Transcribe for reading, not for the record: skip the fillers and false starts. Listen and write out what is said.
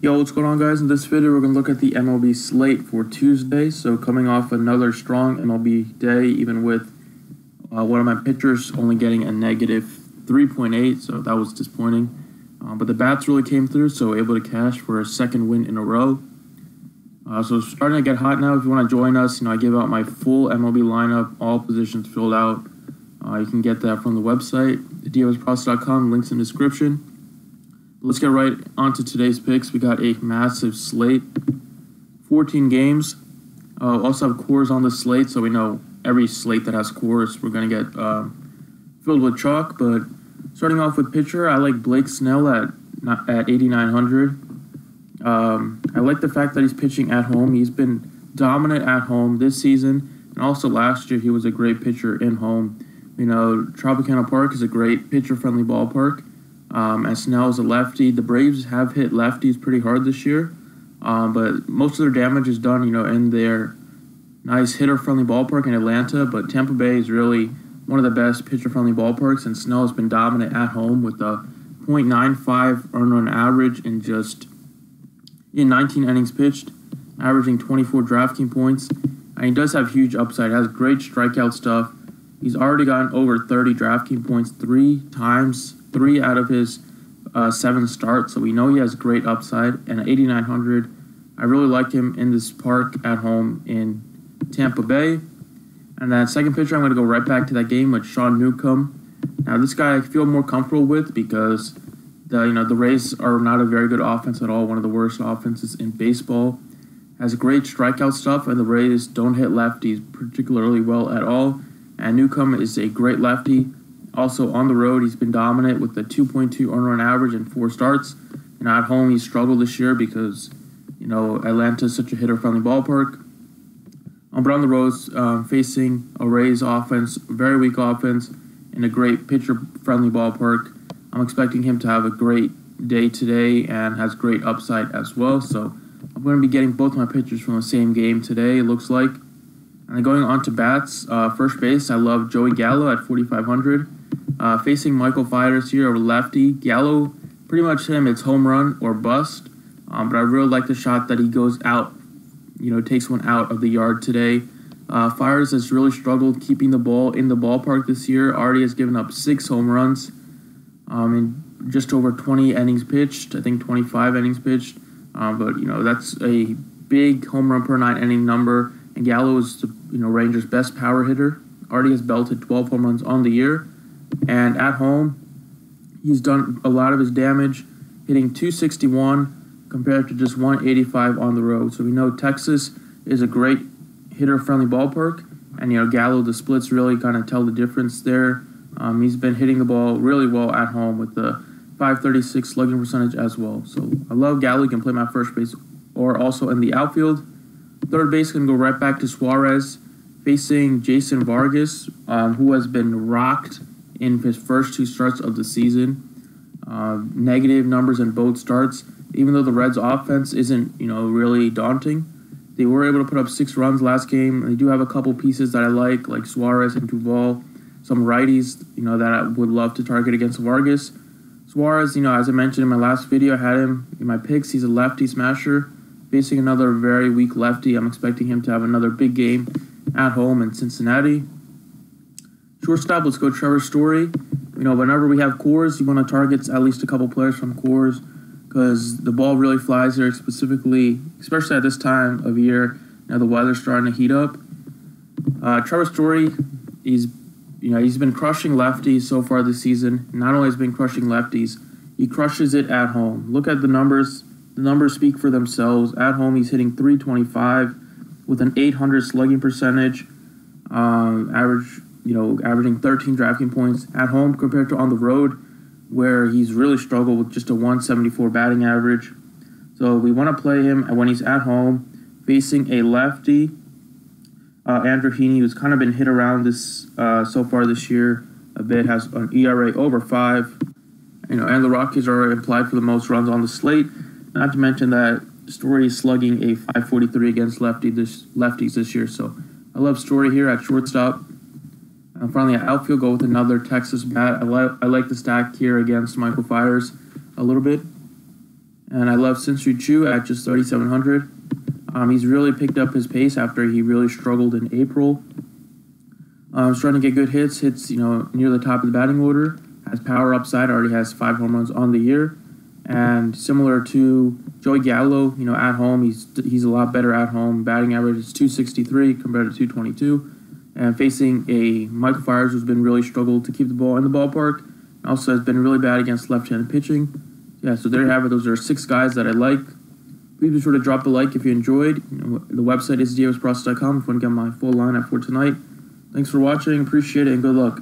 Yo, what's going on, guys? In this video, we're going to look at the MLB slate for Tuesday. So coming off another strong MLB day, even with one of my pitchers only getting a negative 3.8, so that was disappointing. But the bats really came through, so able to cash for a second win in a row. So starting to get hot now. If you want to join us, I give out my full MLB lineup, all positions filled out. You can get that from the website, dfsprocess.com, links in the description. Let's get right onto today's picks. We got a massive slate, 14 games. Also have cores on the slate, so we know every slate that has cores, we're going to get filled with chalk. But starting off with pitcher, I like Blake Snell at 8,900. I like the fact that he's pitching at home. He's been dominant at home this season, and also last year he was a great pitcher in home. Tropicana Park is a great pitcher-friendly ballpark. And Snell is a lefty. The Braves have hit lefties pretty hard this year, but most of their damage is done, in their nice hitter-friendly ballpark in Atlanta. But Tampa Bay is really one of the best pitcher-friendly ballparks, and Snell has been dominant at home with a .95 earned run average in 19 innings pitched, averaging 24 DraftKings points. And he does have huge upside. Has great strikeout stuff. He's already gotten over 30 DraftKings points 3 times. 3 out of his 7 starts, so we know he has great upside. And at 8,900, I really like him in this park at home in Tampa Bay. And then second pitcher, I'm going to go right back to that game with Sean Newcomb. Now, this guy I feel more comfortable with because the Rays are not a very good offense at all, one of the worst offenses in baseball. Has great strikeout stuff, and the Rays don't hit lefties particularly well at all. And Newcomb is a great lefty. Also on the road, he's been dominant with a 2.2 earned run average in 4 starts. And at home, he struggled this year because, Atlanta is such a hitter-friendly ballpark. But on the road, facing a Rays offense, a very weak offense, in a great pitcher-friendly ballpark, I'm expecting him to have a great day today and has great upside as well. So I'm going to be getting both my pitchers from the same game today, it looks like. And then going on to bats, first base, I love Joey Gallo at 4,500. Facing Michael Fiders here, a lefty. Gallo, pretty much him, it's home run or bust. But I really like the shot that he goes out, takes one out of the yard today. Fiders has really struggled keeping the ball in the ballpark this year. Already has given up 6 home runs in just over 20 innings pitched. I think 25 innings pitched. But that's a big home run per 9 inning number. And Gallo is the Rangers' best power hitter. Already has belted 12 home runs on the year. And at home, he's done a lot of his damage, hitting 261 compared to just 185 on the road. So we know Texas is a great hitter-friendly ballpark. And, Gallo, the splits really kind of tell the difference there. He's been hitting the ball really well at home with the .536 slugging percentage as well. So I love Gallo. He can play my first base or also in the outfield. Third base can go right back to Suarez, facing Jason Vargas, who has been rocked in his first 2 starts of the season. Negative numbers in both starts. Even though the Reds' offense isn't, really daunting, they were able to put up 6 runs last game. They do have a couple pieces that I like Suarez and Duvall, some righties, that I would love to target against Vargas. Suarez, as I mentioned in my last video, I had him in my picks. He's a lefty smasher, facing another very weak lefty. I'm expecting him to have another big game at home in Cincinnati. Shortstop, let's go Trevor Story. Whenever we have cores, you want to target at least a couple players from cores because the ball really flies there, especially at this time of year. The weather's starting to heat up. Trevor Story, he's been crushing lefties so far this season. Not only has he been crushing lefties, he crushes it at home. Look at the numbers. The numbers speak for themselves. At home, he's hitting 325 with an 800 slugging percentage, averaging 13 DraftKings points at home compared to on the road, where he's really struggled with just a 174 batting average. So we want to play him when he's at home, facing a lefty, Andrew Heaney, who's kind of been hit around this so far this year a bit, has an ERA over 5. And the Rockies are implied for the most runs on the slate. Not to mention that Story is slugging a .543 against lefties this year. So I love Story here at shortstop. And finally, at outfield, go with another Texas bat. I like the stack here against Michael Fiders a little bit. And I love Sinsu Chu at just 3,700. He's really picked up his pace after he really struggled in April. He's trying to get good hits, near the top of the batting order. Has power upside, already has 5 home runs on the year. And similar to Joey Gallo, at home, he's a lot better at home. Batting average is 263 compared to 222. And facing a Michael Fiers who's been really struggled to keep the ball in the ballpark. Also has been really bad against left-handed pitching. Yeah, so there you have it. Those are 6 guys that I like. Please be sure to drop a like if you enjoyed. The website is dfsprocess.com if you want to get my full lineup for tonight. Thanks for watching. Appreciate it, and good luck.